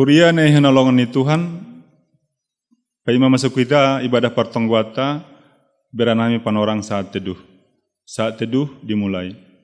Huria ne hinalongan ni Tuhan, paima masuk kita ibadah pertongguata, beranami panorang saat teduh. Saat teduh dimulai.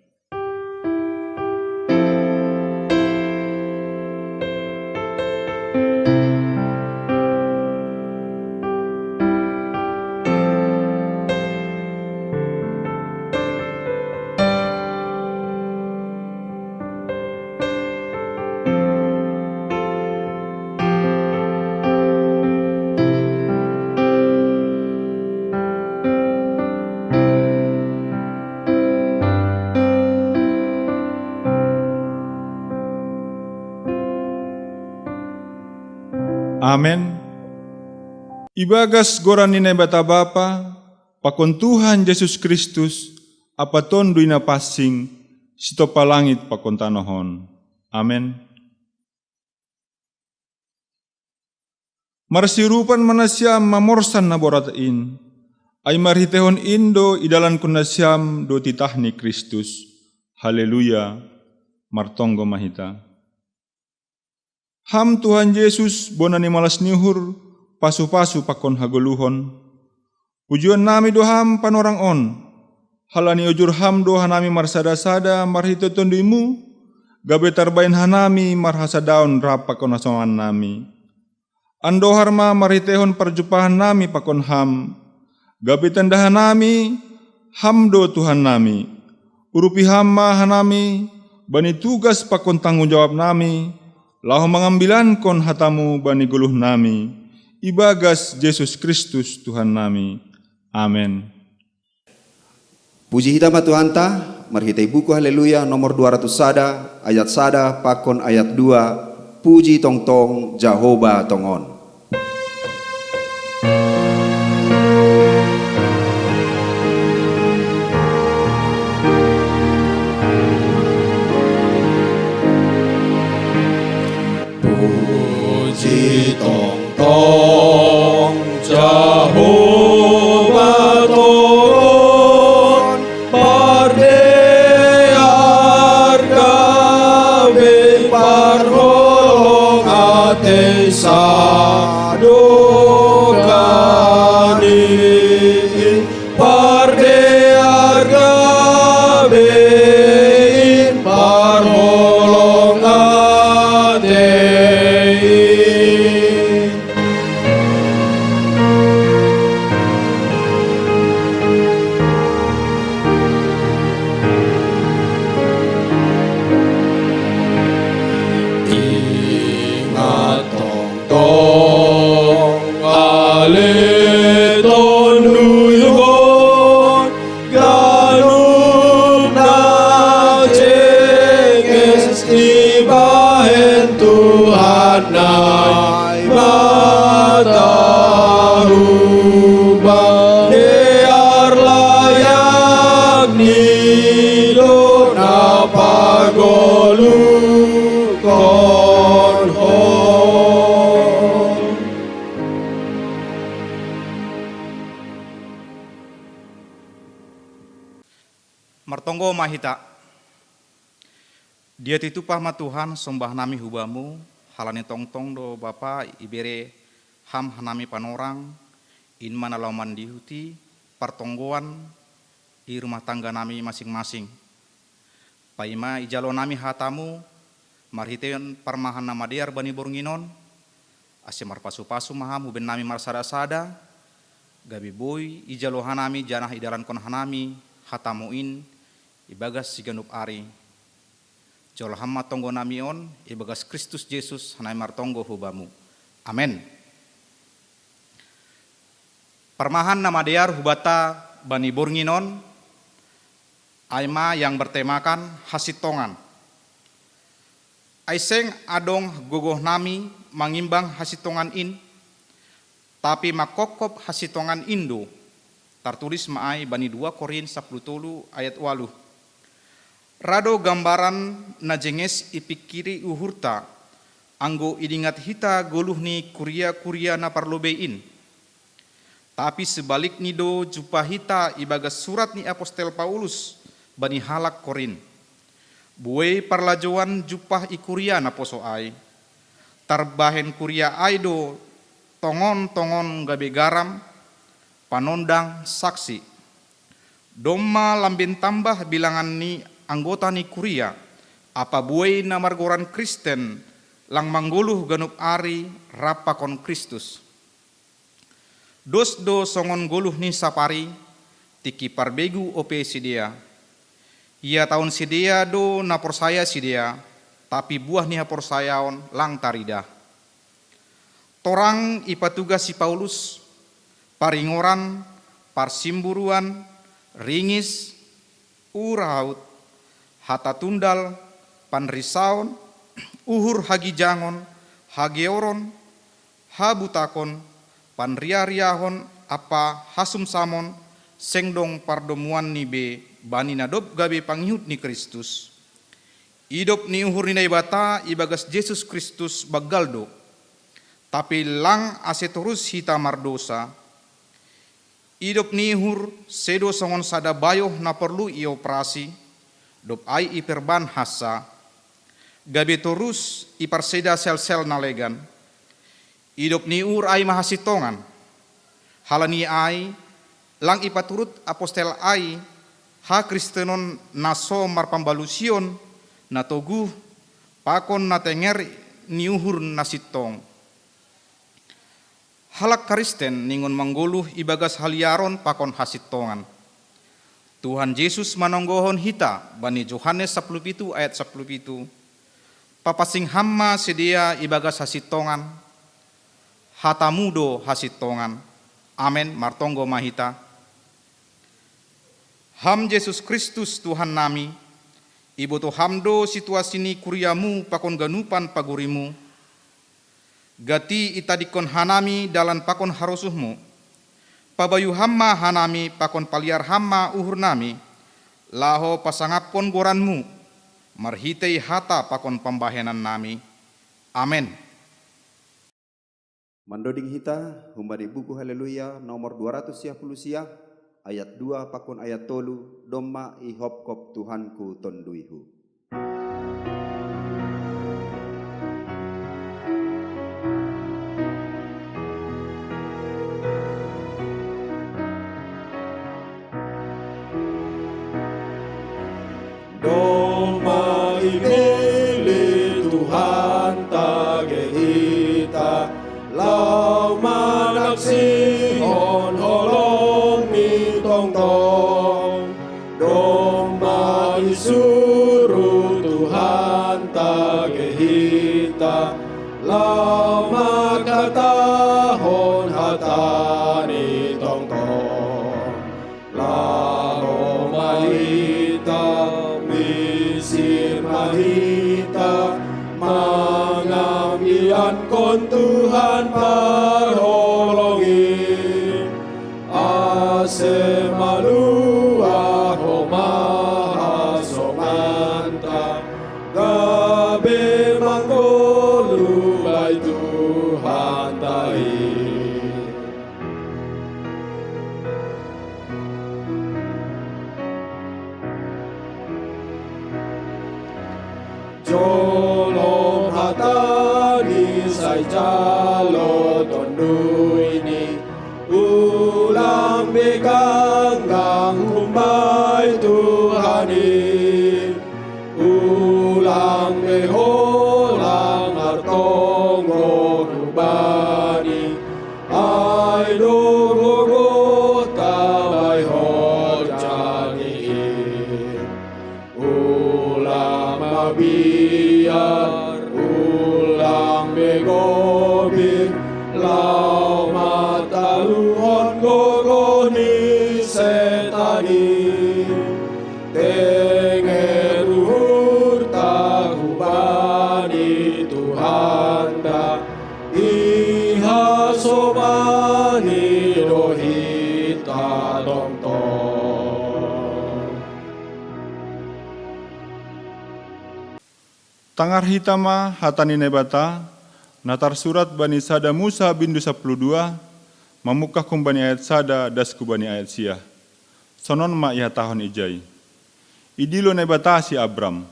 Amen. Ibagas goran nina bata Bapa, pakon Tuhan Yesus Kristus, apa ton duina passing, sitopa langit pakon tanohon. Amen. Marsirupan manasyam mamorsan na boratain, ay marhitehon indo idalan kunasyam do titahni Kristus. Haleluya, martonggo mahita. Ham Tuhan Yesus bonani malas nihur, pasu-pasu pakon hagoluhon. Pujuan nami doham panorang on, halani ujur ham doha nami marsada-sada marhito tondimu, gabe tarbain hanami marhasa daun rap pakon asawan nami. Ando harma marhitehon perjumpahan nami pakon ham, gabe tandahan nami, ham do Tuhan nami. Urupi hamma hanami, bani tugas pakon tanggung jawab nami, lahu mengambilan kon hatamu bani guluh nami, ibagas Yesus Kristus Tuhan nami. Amen. Puji hitamat Tuhan ta, marhitai buku Haleluya nomor 200 sada, ayat sada, pakon ayat 2, puji tong tong Jehovah tongon. Puji tong tong Jehovah tongon, pardear gawe parholong ate sadokani, pardear gawe parholong ate. Martonggo mahita, dia titupah ma Tuhan sombah nami hubamu, halani tongtong do Bapa ibere ham hanami panorang, in mana lauman dihuti, partonggoan di rumah tangga nami masing-masing. Paima ijalo nami hatamu, marhiteon parmahan nama diar bani bornginon, asemar pasu-pasu maham huben nami marsada-sada, gabi boy ijalo hanami janah idalan kon hanami, hatamuin, ibagas siganup ari. Jol hamma tonggo namion, ibagas Kristus Yesus hanai martonggo hubamu. Amen. Permahan nama diar hubata bani bornginon, aima yang bertemakan hasitongan. Aiseng adong gogoh nami mangimbang hasitongan in, tapi makokop hasitongan indo, tertulis maai bani 2 Korin 10 ayat 8. Rado gambaran najenges ipikiri uhurta, anggo idingat hita goluhni kuria-kuria na parlobein. Tapi sebalik nido jupahita ibagas surat ni Apostel Paulus bani halak Korin. Buai parlajoan jupah ikuria na posoai. tarbahen kuria aido tongon-tongon gabe garam, panondang saksi. Domma lambin tambah bilangan ni anggota ni kuria, apa buai na margoran Kristen, lang mangguluh ganup ari rapakon Kristus. Dos do songon guluh ni sapari, tiki parbegu ope sidia. Ia tahun sidia do napor saya sidia, tapi buah ni hapor sayaon lang tarida. Torang ipatugas si Paulus, paringoran, parsimburuan, ringis, uraut, hata tundal, panrisaon, uhur hagi jangon, hageoron, habutakon, panriariahon, apa hasum samon, sengdong pardomuan ni be, bani nadop gabe panghihut ni Kristus. Idop ni uhur ni naibata ibagas Yesus Kristus bagaldo, tapi lang ase terus hita mardosa. Idop ni uhur sedo songon sada bayoh na perlu i operasi, dop ai iperban hasa, gabe terus iparseda sel-sel nalegan. Idop ni ur ai mahasitongan, halani ai lang ipaturut apostel ai, ha Kristenon naso marpambalusion, na toguh pakon na tenger niuhur nasitong. Halak Kristen ningon mangguluh ibagas haliaron pakon hasitongan. Tuhan Yesus manonggohon hita bani Yohanes 17 ayat 17. Papasing hamma sedia ibagas hasitongan, hatamudo hasitongan. Amen martonggo mahita. Ham Yesus Kristus Tuhan nami, iboto hamdo situasi ni kuriamu pakon ganupan pagurimu. Gati itadikon hanami dalan pakon harusuhmu. Pabayu hamma hanami pakon paliar hamma uhur nami. Laho pasangapon goranmu. Marhitei hata pakon pembahenan nami. Amen. Mandoding hita humbadi buku haleluya nomor 210 ayat 2 pakon ayat tolu domma i hopkop Tuhanku tonduihu. Doma ibili Tuhan tagehita, lau manaksihon holong mi tong-tong. Doma isuru Tuhan tagehita, lau makatahon hatani tong-tong. Lau mahita misir mahita, mangamian kon Tuhan parholongi. Ase malua homaha somanta, gabe manggolu bay Tuhan tai. Jolong hatani say jalo tonduini, ulang beganggang humbay Tuhani. Ulang beholang artongo rubani, ay dogogo tabay hojani. Ulang mabiyar, ulang begobir, lau mataluhon gogoni setani. Tengeruhur tahubani Tuhanda, iha sobani dohita tong-tong. Tangar hitama hatani nebata, natar surat bani sada Musa bindu 12, mamukah kumbani ayat sada das kubani ayat sia. Sonon ma iha tahun ijai. Idilo nebata si Abram.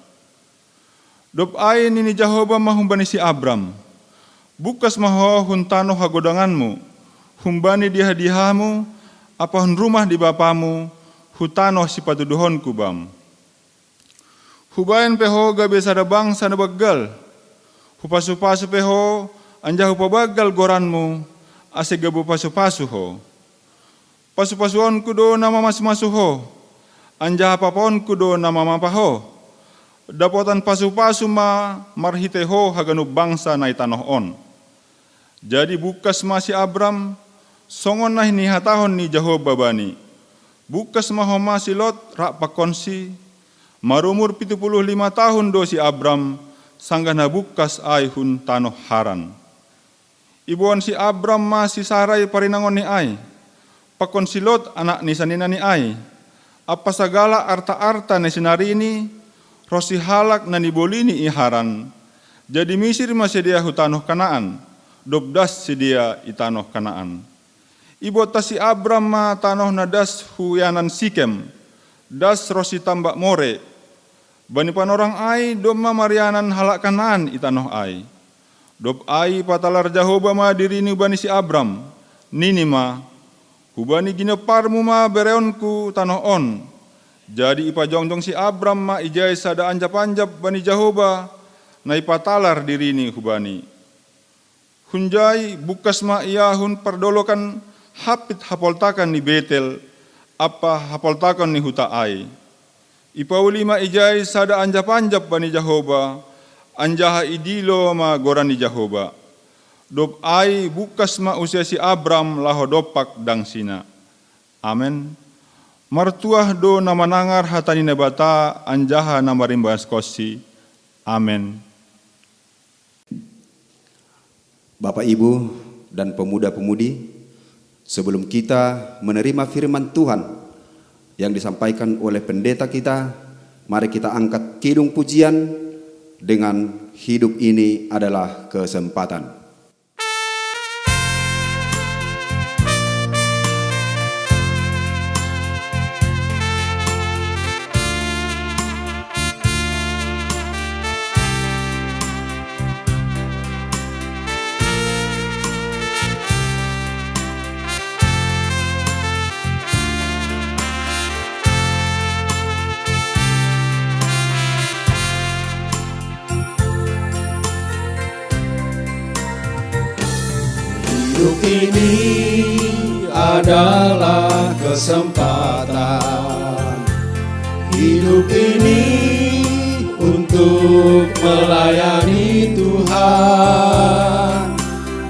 Dop ai nini Jahoba mahumbani si Abram. Bukas maho hun tano hagodanganmu, humbani di hadiahmu, apa hun rumah di bapamu, hutano si patuduhonku bam. Hubayan peho gabe sada bangsa na baggal, hupasu-pasu peho, anja hupabagal goranmu, ase gabu pasu-pasu ho. Pasu-pasuonku do nama masu-masu ho, anja hapaponku do nama mapaho. Dapotan pasu-pasu ma marhite ho haganu bangsa na itanoh on. Jadi bukas masih Abram, songon nah ni hatahon ni Jehovah bani. Bukas maho masih Lot rak pakonsi, marumur 75 tahun do si Abram, sanggana bukas ay hun tanoh Haran. Ibuan si Abram masih sarai parinangon ni ay, pakon si Lot anak ni sanina ni ay. Apa segala arta-arta ni sinarini, rosi halak na nibolini i Haran. Jadi Misir masih dia hutanoh Kanaan, dobdas si dia itanoh Kanaan. Ibu si Abram ma tanoh na das huyanan Sikem, das rosi tambak more. Bani panorang ai doma marianan halak Kanaan itanoh ai. Dob ai patalar Jehovah ma dirini bani si Abram, nini ma, hubani gineparmu ma bereonku tanoh on. Jadi ipajongjong si Abram ma ijai sada anjap-anjap bani Jehovah, na ipatalar dirini hubani. Hunjai bukas ma iyahun perdolokan hapit hapoltakan ni Betel, apa hapoltakan ni huta ai. Ipauli ma ijai sada anjap-anjap bani Jehovah, anjaha idilo ma goran ni Jehovah. Dop ai bukas ma usia si Abram laho dopak dang sina. Amen. Martuah do nama nangar hatani nebata anjaha nama rimbas kosi. Amen. Bapak, Ibu, dan pemuda-pemudi, sebelum kita menerima firman Tuhan yang disampaikan oleh pendeta kita, mari kita angkat kidung pujian dengan hidup ini adalah kesempatan. Hidup ini adalah kesempatan. Hidup ini untuk melayani Tuhan.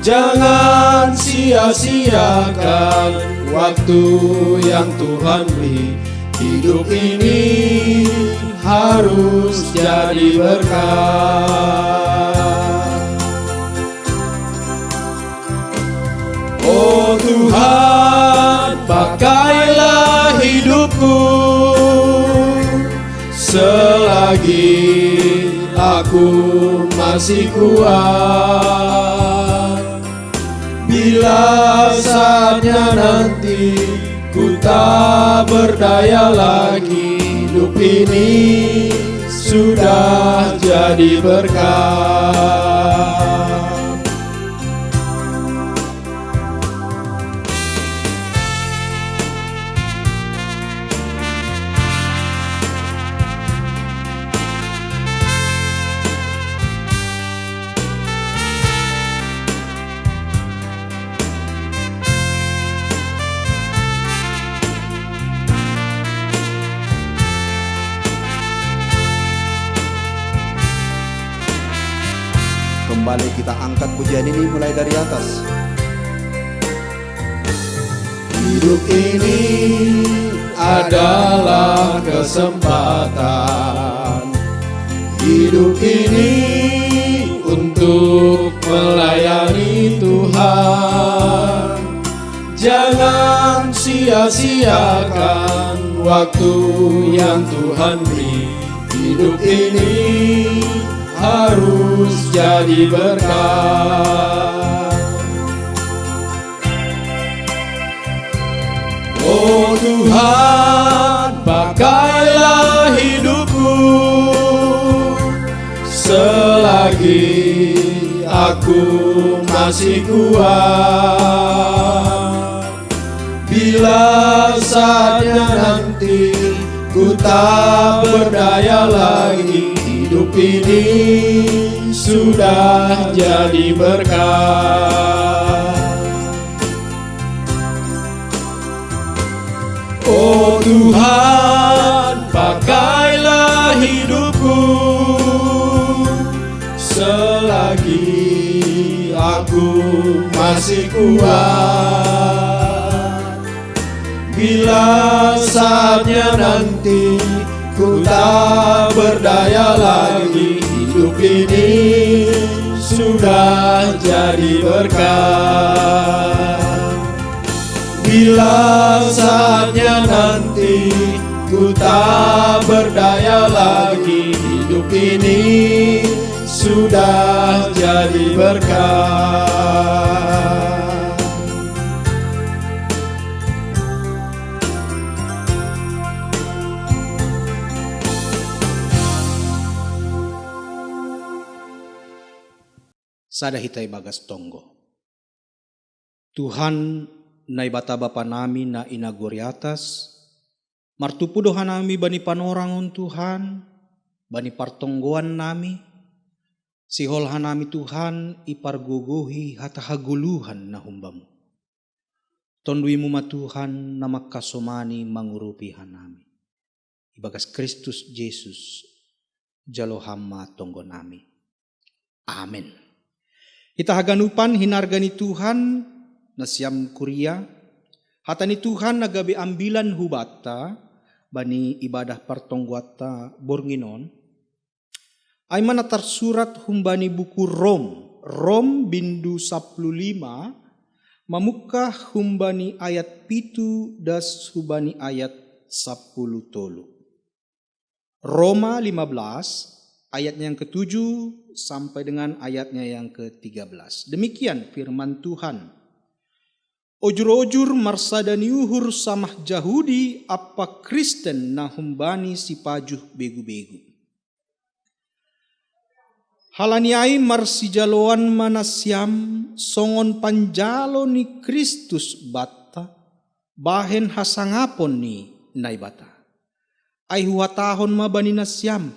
Jangan sia-siakan waktu yang Tuhan beri. Hidup ini harus jadi berkat. Oh Tuhan, pakailah hidupku selagi aku masih kuat. Bila saatnya nanti ku tak berdaya lagi, hidup ini sudah jadi berkat. Kembali kita angkat pujian ini mulai dari atas. Hidup ini adalah kesempatan. Hidup ini untuk melayani Tuhan. Jangan sia-siakan waktu yang Tuhan beri. Hidup ini harus jadi berkat. Oh Tuhan, pakailah hidupku selagi aku masih kuat. Bila saatnya nanti ku tak berdaya lagi, hidup ini sudah jadi berkah. Oh Tuhan, pakailah hidupku selagi aku masih kuat. Bila saatnya nanti ku tak berdaya lagi, hidup ini sudah jadi berkah. Bila saatnya nanti ku tak berdaya lagi, hidup ini sudah jadi berkah. Sada hitai bagas tonggo. Tuhan nai bata bapa nami na inagori atas, martupu doha nami bani panorangon Tuhan, bani partonggoan nami, siholha nami Tuhan ipargogohi hata haguluhan na humbamu. Tonduimu ma Tuhan na makasomani mangurupi hanami. Ibagas Kristus Yesus jalo hama tonggo nami. Amin. Ita haganupan hinargani Tuhan na siyam kuria, hatani Tuhan nagabi ambilan hubata, bani ibadah partongguata bornginon, ay manatar surat humbani buku Rom bindu 15, mamukah humbani ayat 7 das hubani ayat 10 tolu. Roma 15, ayatnya yang ke-7 sampai dengan ayatnya yang ke-13. Demikian firman Tuhan. Ojur-ojur marsadani uhur samah Jahudi apa Kristen na humbani si pajuh begu-begu. Halaniai marsijaloan manasyam songon panjalo ni Kristus bata bahen hasangapon ni naibata. Ay huatahon mabani nasyam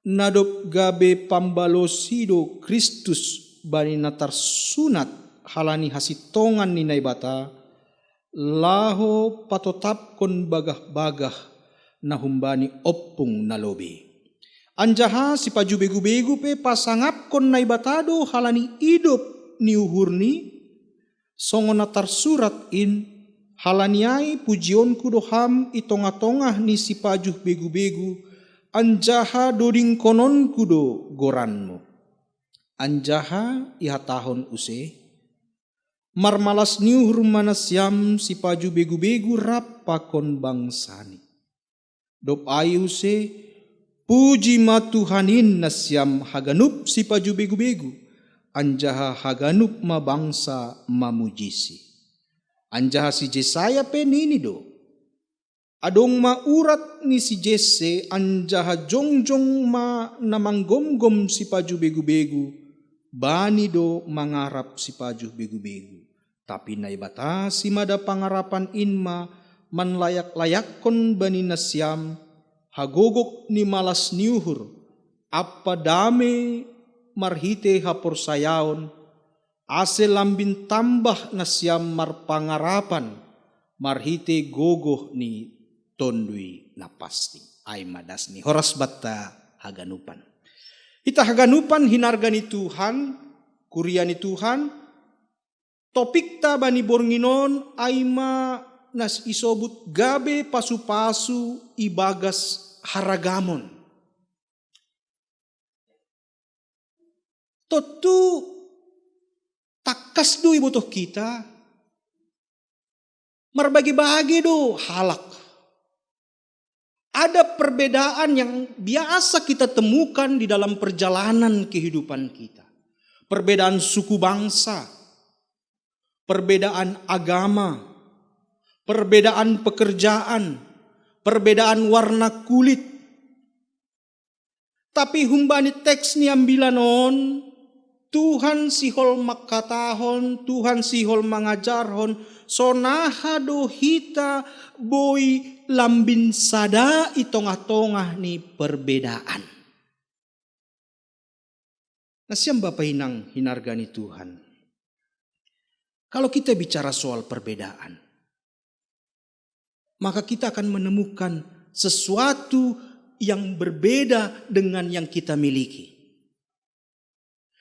nadop gabe pambalosido Kristus bani natar sunat halani hasitongan ni naibata laho patotap kon bagah-bagah na humbani oppung nalobi. Anjaha si paju begu-begu pe pasangap kon naibatado halani idop ni uhurni songon natar surat in halaniai pujion kudoham itonga-tongah ni si pajuh begu-begu anjaha doding konon kudo goranmu. Anjaha ihatahon use marmalas niuhur manasyam si paju begu-begu rapa kon bangsani. Dop ayu se puji matuhanin nasyam haganup si paju begu-begu anjaha haganup ma bangsa mamujisi. Anjaha si Jesaya penini do. Adong maurat ni si Jesse anjaha jongjong ma namanggom-gom si paju begu-begu. Bani do mangarap si paju begu-begu. Tapi naibata si mada pangarapan inma manlayak-layak kon bani nasyam. Hagogok ni malas niuhur. Apa dame marhite hapor sayaon. Ase lambin tambah nasyam marpangarapan. Marhite gogoh ni tondui na pasti. Ay madas ni horas bata haganupan. Ita haganupan hinarga ni Tuhan. Kuria ni Tuhan. Topik ta bani bornginon ay ma nas isobut gabe pasu-pasu ibagas haragamon. Totu takas do ibutuh kita. Merbagi-bagi do halak. Ada perbedaan yang biasa kita temukan di dalam perjalanan kehidupan kita. Perbedaan suku bangsa. Perbedaan agama. Perbedaan pekerjaan. Perbedaan warna kulit. Tapi humbani teks ni ambilan on. Tuhan sihol makatahon, Tuhan sihol mangajarhon, sonaha do hita boi lambin sada i tongah-tongah ni perbedaan. Nasiam Bapak Inang hinargani Tuhan. Kalau kita bicara soal perbedaan, maka kita akan menemukan sesuatu yang berbeda dengan yang kita miliki.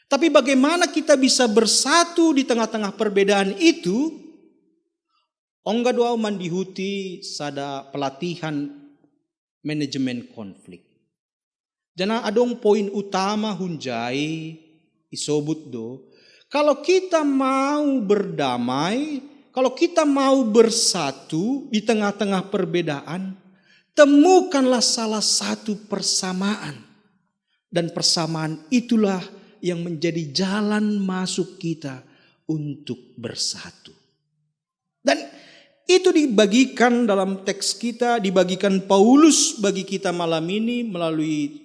Tapi bagaimana kita bisa bersatu di tengah-tengah perbedaan itu? Ongga doa mandihuti sada pelatihan manajemen konflik. Jana adong poin utama hunjai isobut do. Kalau kita mau berdamai, kalau kita mau bersatu di tengah-tengah perbedaan, temukanlah salah satu persamaan. Dan persamaan itulah yang menjadi jalan masuk kita untuk bersatu. Dan itu dibagikan dalam teks kita, dibagikan Paulus bagi kita malam ini melalui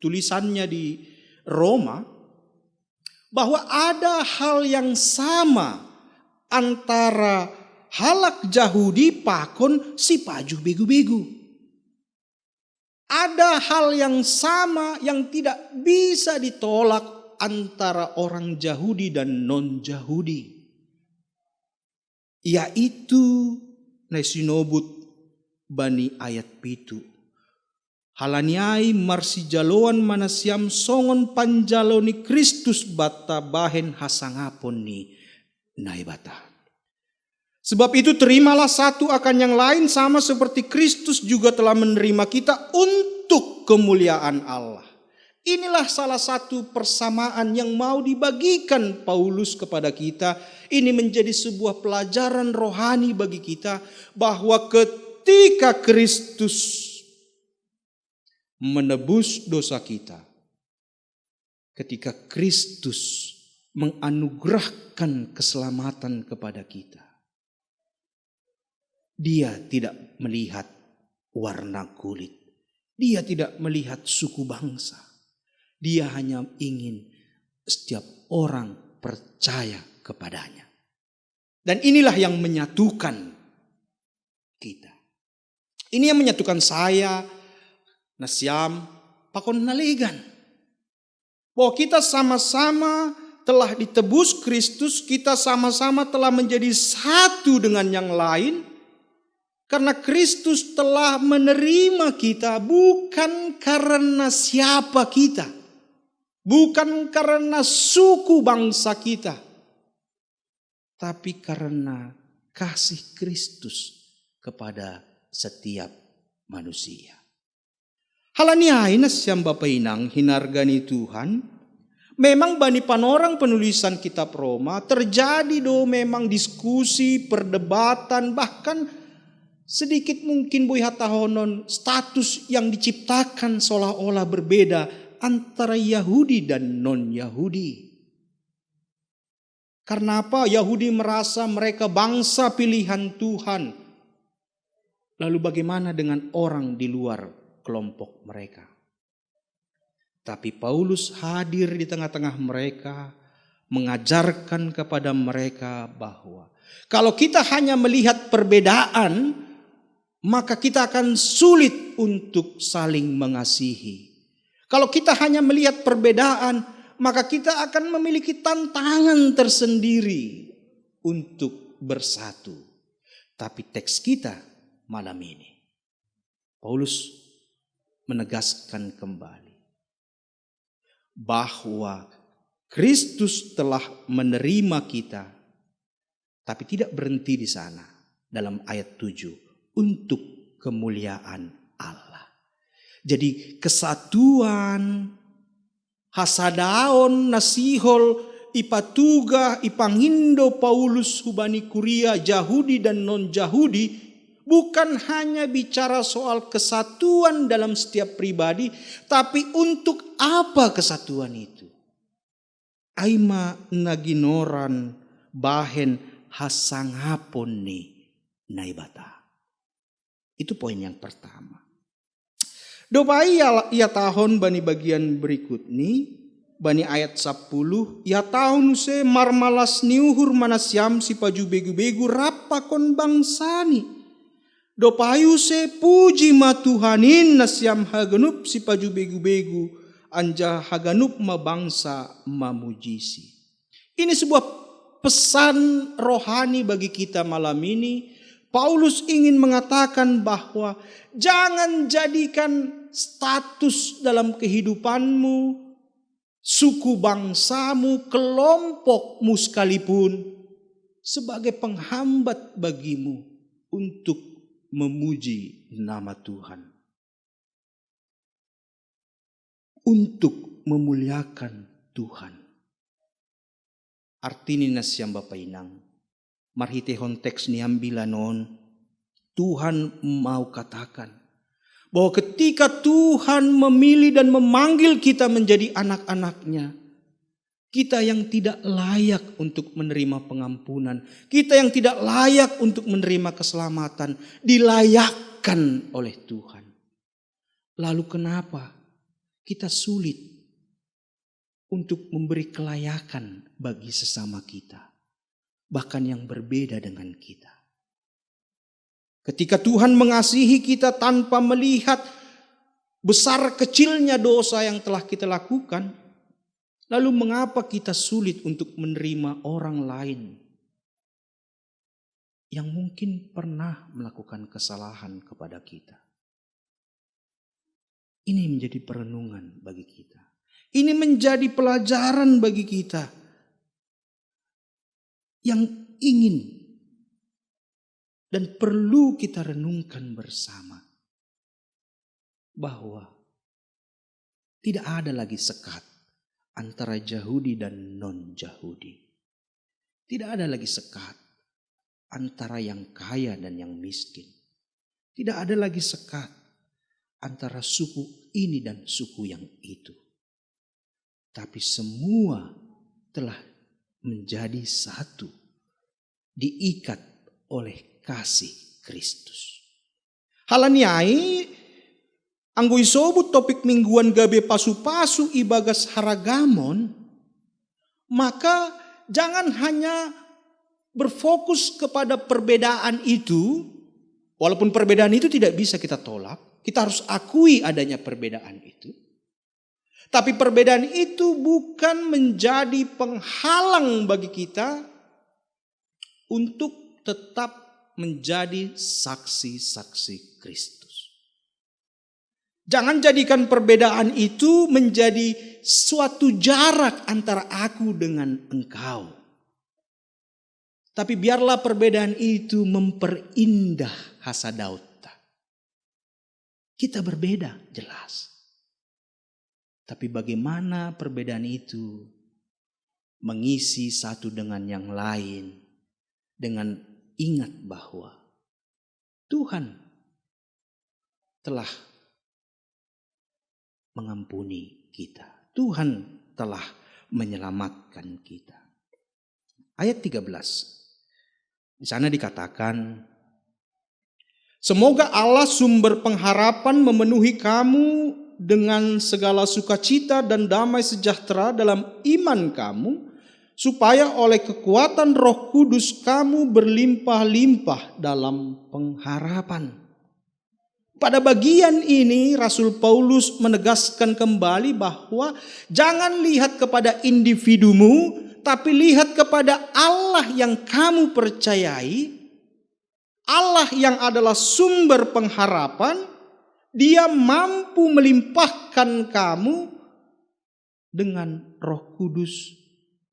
tulisannya di Roma, bahwa ada hal yang sama antara halak Yahudi pakon si pajuh begu-begu. Ada hal yang sama yang tidak bisa ditolak antara orang Yahudi dan non-Yahudi. Yaitu nasinobut bani ayat pitu. Halaniai marsijaloan manasiam songon panjalo ni Kristus bata bahen hasangapon ni naibata. Sebab itu terimalah satu akan yang lain sama seperti Kristus juga telah menerima kita untuk kemuliaan Allah. Inilah salah satu persamaan yang mau dibagikan Paulus kepada kita. Ini menjadi sebuah pelajaran rohani bagi kita bahwa ketika Kristus menebus dosa kita, ketika Kristus menganugerahkan keselamatan kepada kita, Dia tidak melihat warna kulit, Dia tidak melihat suku bangsa. Dia hanya ingin setiap orang percaya kepadanya. Dan inilah yang menyatukan kita. Ini yang menyatukan saya, Nasiam, pakon nalegan. Bahwa kita sama-sama telah ditebus Kristus, kita sama-sama telah menjadi satu dengan yang lain. Karena Kristus telah menerima kita bukan karena siapa kita. Bukan karena suku bangsa kita. Tapi karena kasih Kristus kepada setiap manusia. Halaniai nasiam Bapak Inang hinargani Tuhan. Memang bani panorang penulisan kitab Roma terjadi memang diskusi, perdebatan, bahkan sedikit mungkin boy hatahonon status yang diciptakan seolah-olah berbeda antara Yahudi dan non-Yahudi. Karena apa? Yahudi merasa mereka bangsa pilihan Tuhan. Lalu bagaimana dengan orang di luar kelompok mereka? Tapi Paulus hadir di tengah-tengah mereka, mengajarkan kepada mereka bahwa kalau kita hanya melihat perbedaan, maka kita akan sulit untuk saling mengasihi. Kalau kita hanya melihat perbedaan, maka kita akan memiliki tantangan tersendiri untuk bersatu. Tapi teks kita malam ini, Paulus menegaskan kembali bahwa Kristus telah menerima kita, tapi tidak berhenti di sana dalam ayat 7, untuk kemuliaan Allah. Jadi kesatuan, hasadaon, nasihol, ipatuga, ipangindo Paulus hubani kuria, Yahudi dan non-Yahudi, bukan hanya bicara soal kesatuan dalam setiap pribadi, tapi untuk apa kesatuan itu? Aima naginoran bahen hasangapon ni naibata. Itu poin yang pertama. Dopai ia tahun bani bagian berikut ini, bani ayat 10, ya tahun se marmalas niuhur manasyam si paju begu-begu rapa kon bangsani. Do payu se puji ma Tuhanin nasyam haganup si paju begu-begu anja haganup ma bangsa mamujisi. Ini sebuah pesan rohani bagi kita malam ini. Paulus ingin mengatakan bahwa jangan jadikan status dalam kehidupanmu, suku bangsamu, kelompokmu sekalipun sebagai penghambat bagimu untuk memuji nama Tuhan. Untuk memuliakan Tuhan. Artinya nasyam Bapak Inang. Marhite konteks ni ambila non. Tuhan mau katakan bahwa ketika Tuhan memilih dan memanggil kita menjadi anak-anaknya, kita yang tidak layak untuk menerima pengampunan, kita yang tidak layak untuk menerima keselamatan, dilayakkan oleh Tuhan. Lalu kenapa kita sulit untuk memberi kelayakan bagi sesama kita, bahkan yang berbeda dengan kita? Ketika Tuhan mengasihi kita tanpa melihat besar kecilnya dosa yang telah kita lakukan, lalu mengapa kita sulit untuk menerima orang lain yang mungkin pernah melakukan kesalahan kepada kita? Ini menjadi perenungan bagi kita. Ini menjadi pelajaran bagi kita yang ingin dan perlu kita renungkan bersama. Bahwa tidak ada lagi sekat antara Yahudi dan non-Yahudi. Tidak ada lagi sekat antara yang kaya dan yang miskin. Tidak ada lagi sekat antara suku ini dan suku yang itu. Tapi semua telah menjadi satu, diikat oleh kasih Kristus. Halaniai anggo isobut topik mingguan gabe pasu-pasu ibagas haragamon, maka jangan hanya berfokus kepada perbedaan itu, walaupun perbedaan itu tidak bisa kita tolak, kita harus akui adanya perbedaan itu. Tapi perbedaan itu bukan menjadi penghalang bagi kita untuk tetap menjadi saksi-saksi Kristus. Jangan jadikan perbedaan itu menjadi suatu jarak antara aku dengan engkau. Tapi biarlah perbedaan itu memperindah hasadauta. Kita berbeda, jelas. Tapi bagaimana perbedaan itu mengisi satu dengan yang lain, dengan ingat bahwa Tuhan telah mengampuni kita. Tuhan telah menyelamatkan kita. Ayat 13. Di sana dikatakan, semoga Allah sumber pengharapan memenuhi kamu dengan segala sukacita dan damai sejahtera dalam iman kamu, supaya oleh kekuatan Roh Kudus kamu berlimpah-limpah dalam pengharapan. Pada bagian ini Rasul Paulus menegaskan kembali bahwa jangan lihat kepada individumu, tapi lihat kepada Allah yang kamu percayai, Allah yang adalah sumber pengharapan. Dia mampu melimpahkan kamu dengan Roh Kudus,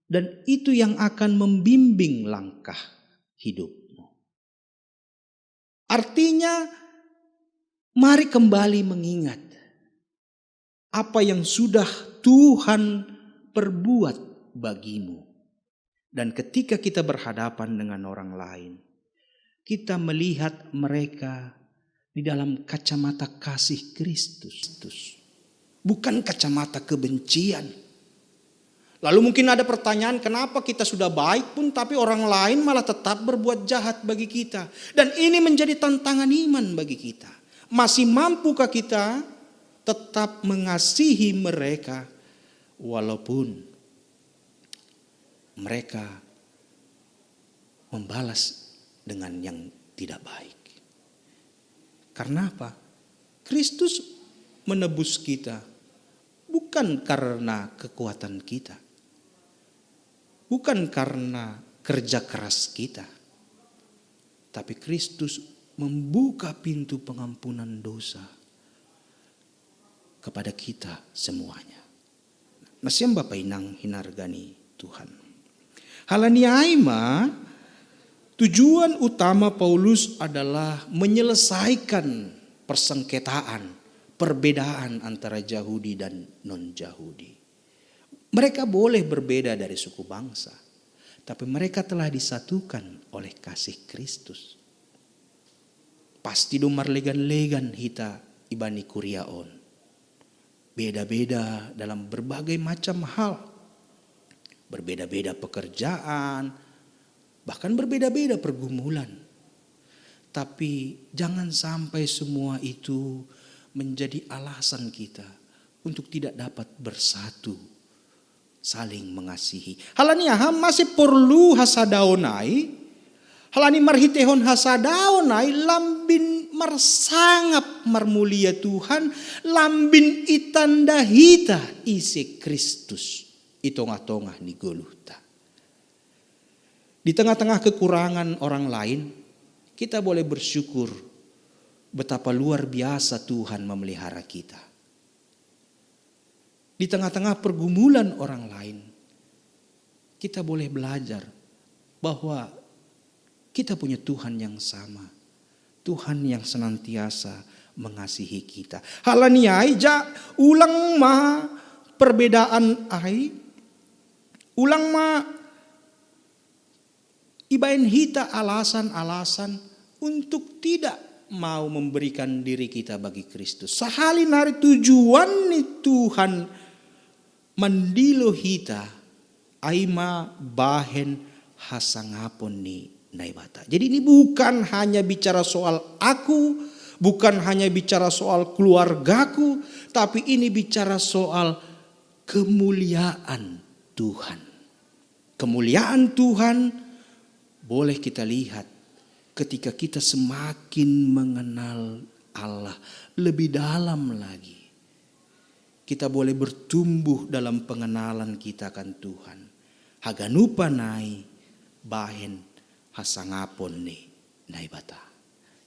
dan itu yang akan membimbing langkah hidupmu. Artinya, mari kembali mengingat apa yang sudah Tuhan perbuat bagimu. Dan ketika kita berhadapan dengan orang lain, kita melihat mereka di dalam kacamata kasih Kristus, bukan kacamata kebencian. Lalu mungkin ada pertanyaan, kenapa kita sudah baik pun tapi orang lain malah tetap berbuat jahat bagi kita? Dan ini menjadi tantangan iman bagi kita. Masih mampukah kita tetap mengasihi mereka walaupun mereka membalas dengan yang tidak baik. Karena apa? Kristus menebus kita bukan karena kekuatan kita, bukan karena kerja keras kita, tapi Kristus membuka pintu pengampunan dosa kepada kita semuanya. Nasiam Bapak Inang hinargani Tuhan. Halaniaima, tujuan utama Paulus adalah menyelesaikan persengketaan, perbedaan antara Yahudi dan non-Yahudi. Mereka boleh berbeda dari suku bangsa, tapi mereka telah disatukan oleh kasih Kristus. Pasti dumar legan-legan hita ibani kuriaon. Beda-beda dalam berbagai macam hal. Berbeda-beda pekerjaan, bahkan berbeda-beda pergumulan. Tapi jangan sampai semua itu menjadi alasan kita untuk tidak dapat bersatu, saling mengasihi. Halani aham masih perlu hasadaonai, halani marhitehon hasadaonai lambin marsangap marmulia Tuhan, lambin itanda hita isi Kristus itongah-tongah ni goluhta. Di tengah-tengah kekurangan orang lain, kita boleh bersyukur betapa luar biasa Tuhan memelihara kita. Di tengah-tengah pergumulan orang lain, kita boleh belajar bahwa kita punya Tuhan yang sama. Tuhan yang senantiasa mengasihi kita. Halaniai ja ulang ma perbedaan ai, ulang ma ibain hita alasan-alasan untuk tidak mau memberikan diri kita bagi Kristus. Sahalin hari tujuan ni Tuhan mandilo hita aima bahen hasangapon ni naibata. Jadi ini bukan hanya bicara soal aku, bukan hanya bicara soal keluargaku, tapi ini bicara soal kemuliaan Tuhan. Kemuliaan Tuhan boleh kita lihat ketika kita semakin mengenal Allah lebih dalam lagi. Kita boleh bertumbuh dalam pengenalan kita akan Tuhan. Haganupa nai bahen hasangapon ni naibata.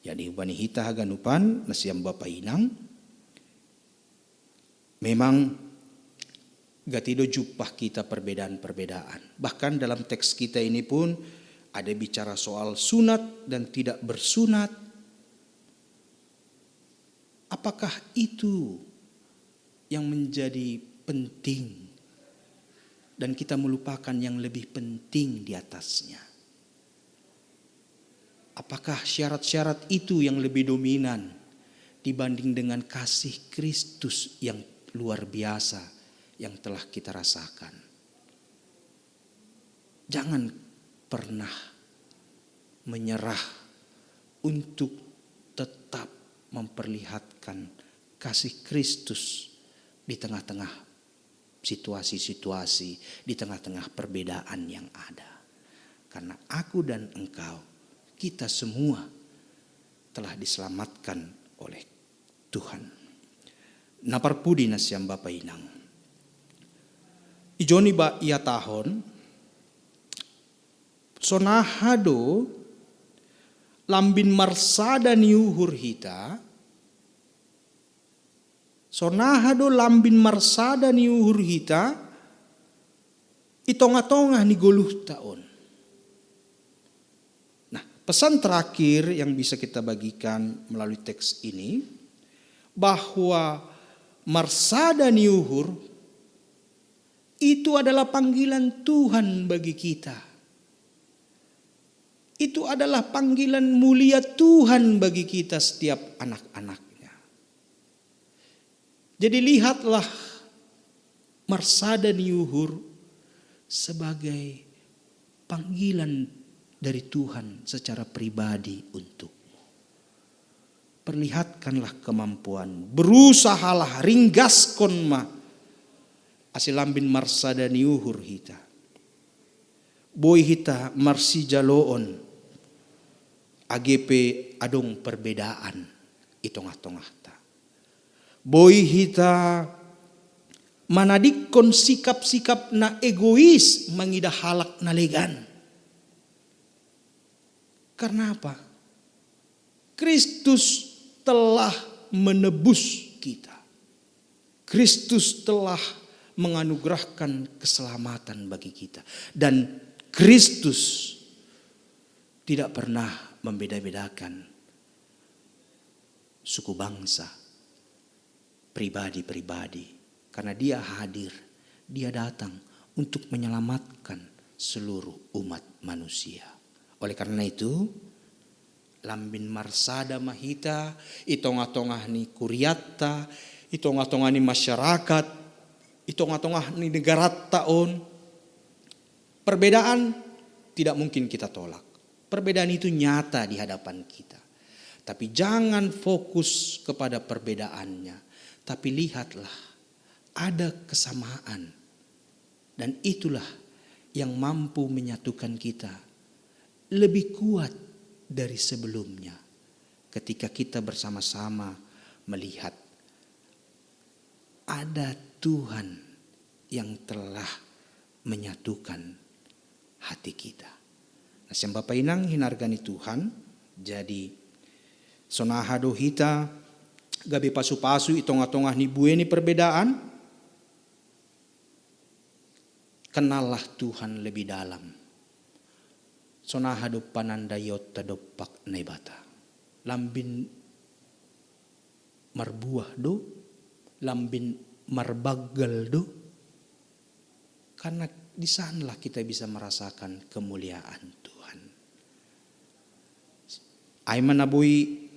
Jadi ubani hita haganupan nasiam Bapak Inang. Memang gatido jupah kita perbedaan-perbedaan. Bahkan dalam teks kita ini pun ada bicara soal sunat dan tidak bersunat. Apakah itu yang menjadi penting dan kita melupakan yang lebih penting di atasnya? Apakah syarat-syarat itu yang lebih dominan dibanding dengan kasih Kristus yang luar biasa yang telah kita rasakan? Jangan pernah menyerah untuk tetap memperlihatkan kasih Kristus di tengah-tengah situasi-situasi, di tengah-tengah perbedaan yang ada. Karena aku dan engkau, kita semua telah diselamatkan oleh Tuhan. Naparpudi nasiam Bapak Inang. Ijoni ba ia tahun sonahado lambin marsada niuhur hita, sonahado lambin marsada niuhur hita itonga-tongah ni goluh taon. Nah, pesan terakhir yang bisa kita bagikan melalui teks ini bahwa marsada niuhur itu adalah panggilan Tuhan bagi kita. Itu adalah panggilan mulia Tuhan bagi kita setiap anak-anaknya. Jadi lihatlah marsada niuhur sebagai panggilan dari Tuhan secara pribadi untukmu. Perlihatkanlah kemampuan, berusahalah ringgaskon ma asilambin marsada niuhur hita. Boy hita marsi jaloon AGP adong perbedaan itong-atong ta. Boy hita manadikon sikap-sikap na egois mangida halak na legan. Karena apa? Kristus telah menebus kita. Kristus telah menganugerahkan keselamatan bagi kita. Dan Kristus tidak pernah membeda-bedakan suku bangsa, pribadi-pribadi. Karena dia hadir, dia datang untuk menyelamatkan seluruh umat manusia. Oleh karena itu, lambin marsada mahita, itong-atongah ni kuriatta, itong-atongah ni masyarakat, itong-atongah ni negara taon. Perbedaan tidak mungkin kita tolak. Perbedaan itu nyata di hadapan kita. Tapi jangan fokus kepada perbedaannya. Tapi lihatlah, ada kesamaan. Dan itulah yang mampu menyatukan kita lebih kuat dari sebelumnya. Ketika kita bersama-sama melihat ada Tuhan yang telah menyatukan hati kita. Nah, siang Bapak Inang hinargani Tuhan, jadi sonahado hita gabi pasu-pasu itong-atongah ni bueni perbedaan. Kenallah Tuhan lebih dalam. Sonahado panandayot tadopak naibata. Lambin marbuah do, lambin marbagal do. Karena di sanalah kita bisa merasakan kemuliaan Tuhan. Aiman abui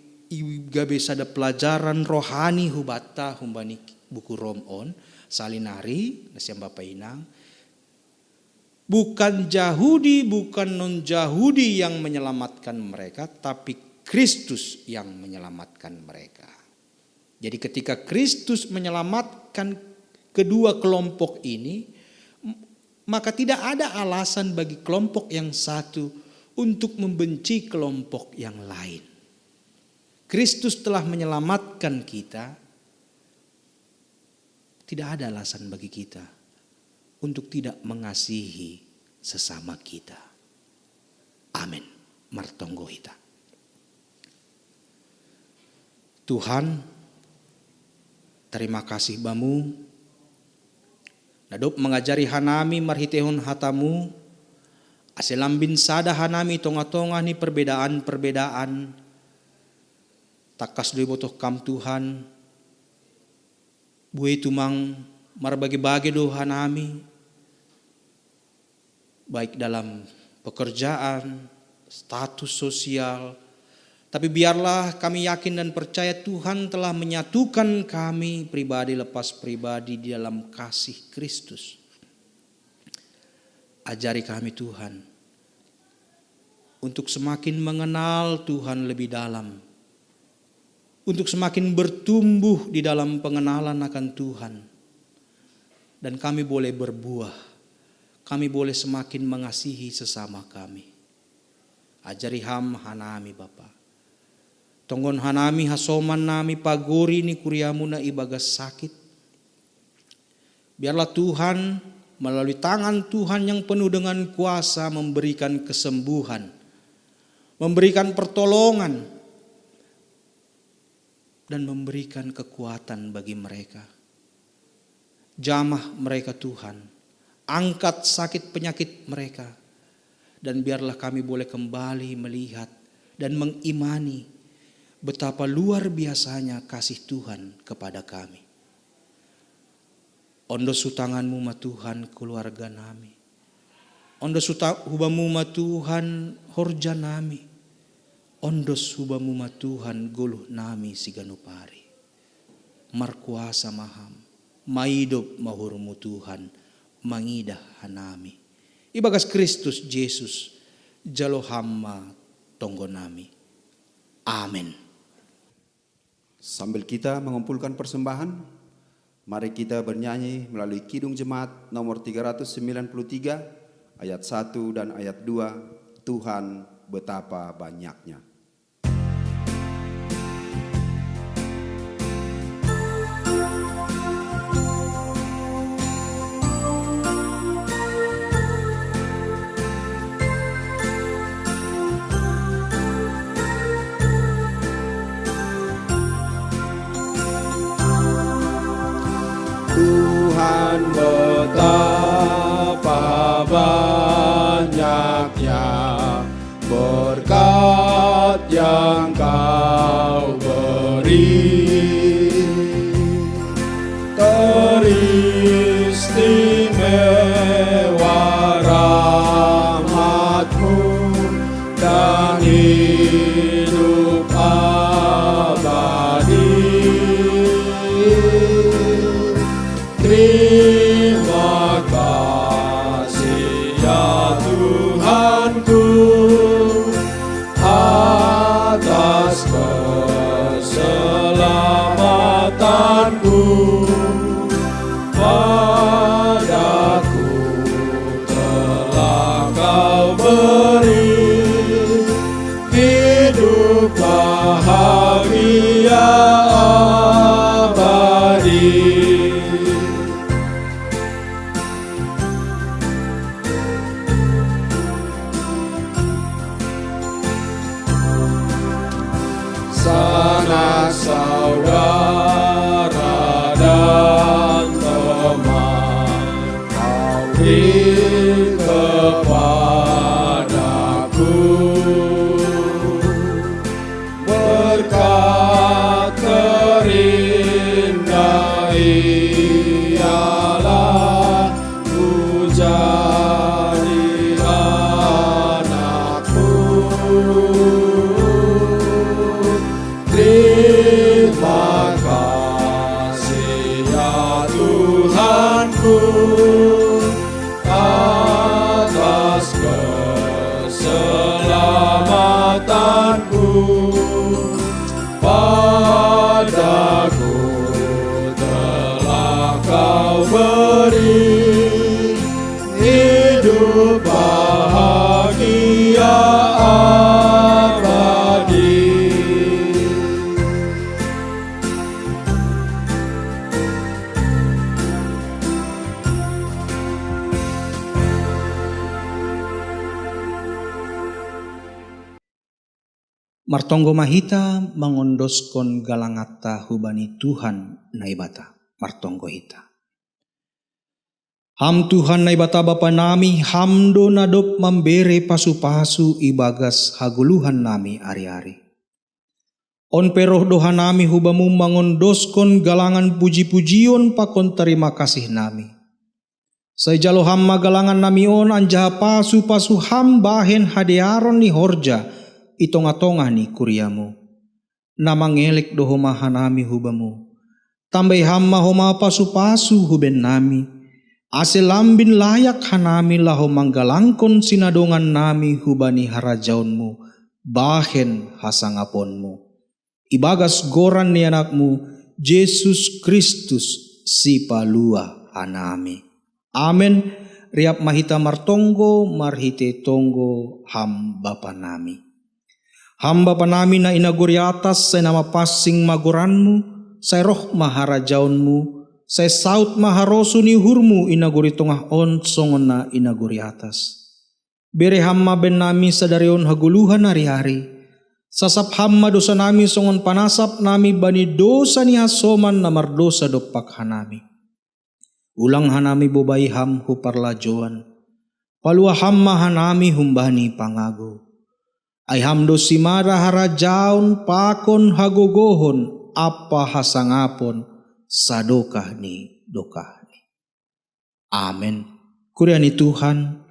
gabe sada pelajaran rohani hubata humbani buku Romon salinari nasiam Bapak Inang. Bukan Yahudi, bukan non-Yahudi yang menyelamatkan mereka, tapi Kristus yang menyelamatkan mereka. Jadi ketika Kristus menyelamatkan kedua kelompok ini, maka tidak ada alasan bagi kelompok yang satu untuk membenci kelompok yang lain. Kristus telah menyelamatkan kita, tidak ada alasan bagi kita untuk tidak mengasihi sesama kita. Amin. Martonggo hita. Tuhan, terima kasih bamu. Nadop mengajari hanami marhitehon hatamu. Aselambin sada hanami tonga-tonga ni perbedaan-perbedaan. Takas doi botoh kam Tuhan. Buai tumang marbagi-bagi do hanami. Baik dalam pekerjaan, status sosial. Tapi biarlah kami yakin dan percaya Tuhan telah menyatukan kami pribadi lepas pribadi di dalam kasih Kristus. Ajari kami Tuhan untuk semakin mengenal Tuhan lebih dalam. Untuk semakin bertumbuh di dalam pengenalan akan Tuhan. Dan kami boleh berbuah. Kami boleh semakin mengasihi sesama kami. Ajari ham hanami Bapa. Tonggon hanami hasoman nami pagori ni kuriamu na ibagas sakit. Biarlah Tuhan melalui tangan Tuhan yang penuh dengan kuasa memberikan kesembuhan. Memberikan pertolongan. Dan memberikan kekuatan bagi mereka. Jamah mereka Tuhan. Angkat sakit penyakit mereka. Dan biarlah kami boleh kembali melihat dan mengimani betapa luar biasanya kasih Tuhan kepada kami. Ondo sutanganmu ma Tuhan keluarga nami. Ondo hubamu ma Tuhan horja nami. Ondo hubamu ma Tuhan guluh nami siganupari. Markuasa maham. Maidop mahurmu Tuhan. Mangidah hanami. Ibagas Kristus Yesus jalo hamma tonggo nami. Amin. Sambil kita mengumpulkan persembahan, Mari kita bernyanyi melalui Kidung Jemaat nomor 393 ayat 1 dan ayat 2. Tuhan betapa banyaknya. Tuhan betapa banyaknya berkat yang Kau beri, teristimewa rahmat-Mu dan hidup abadi. Terima kasih ya Tuhanku atas keselamatanku. Padaku telah Kau beri hidup bahagia abadi. Sanak saudara dan teman Kau beri kepadaku, berkat terindah ialah ku jadi anakmu. Terima kasih ya Tuhanku atas keselamatanku. Padaku telah Kau beri hidup bahagia abadi. Martonggo mahita mangondoskon galangata hubani Tuhan naibata martonggo hita. Ham Tuhan naibata Bapa nami hamdo nadop membere pasu-pasu ibagas haguluhan nami ari-ari. On peroh doha nami hubamu mangondoskon galangan puji-pujion pakon terima kasih nami. Sajalo hamma galangan nami on anjaha pasu-pasu ham bahen hadearon ni horja itonga-tonga ni kuriamu. Namangelek doho maha nami hubamu. Tambai hamma homa pasu-pasu huben nami. Ase lambin layak hanami laho manggalangkon sinadongan nami hubani harajaunmu. Bahen hasangaponmu. Ibagas goran ni anakmu, Yesus Kristus si palua anami. Amen. Riap mahita martonggo, marhite tonggo ham Bapa nami. Hamba panami na inaguri atas sa nama pasing magoranmu, sa roh maharajaunmu, sa saut maharosu ni hurmu inaguri tongah on songon na inaguri atas. Bere hamma ben nami sa darion haguluhan hari-hari, sasap hamma dosa nami songon panasap nami bani dosa ni hasoman na mardosa dopak hanami. Ulang hanami bobay ham huparlajoan, palua hamma hanami humbani pangago. Ay hamdo simara harajaon pakon hagogohon apa hasangapon sadokah ni dokah ni. Amen. Kuriani Tuhan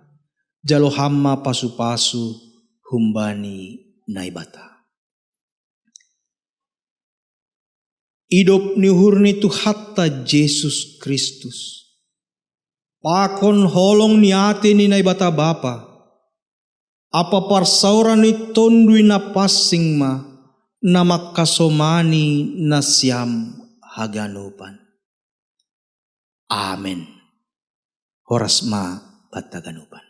jalo hamma pasu-pasu humbani naibata. Idop ni hurni tu hatta Yesus Kristus. Pakon holong ni ate ni naibata Bapa. Apa parsauran ni tondui na passing ma na makasomani na siyam haganupan. Amin. Horas ma Battaganuban.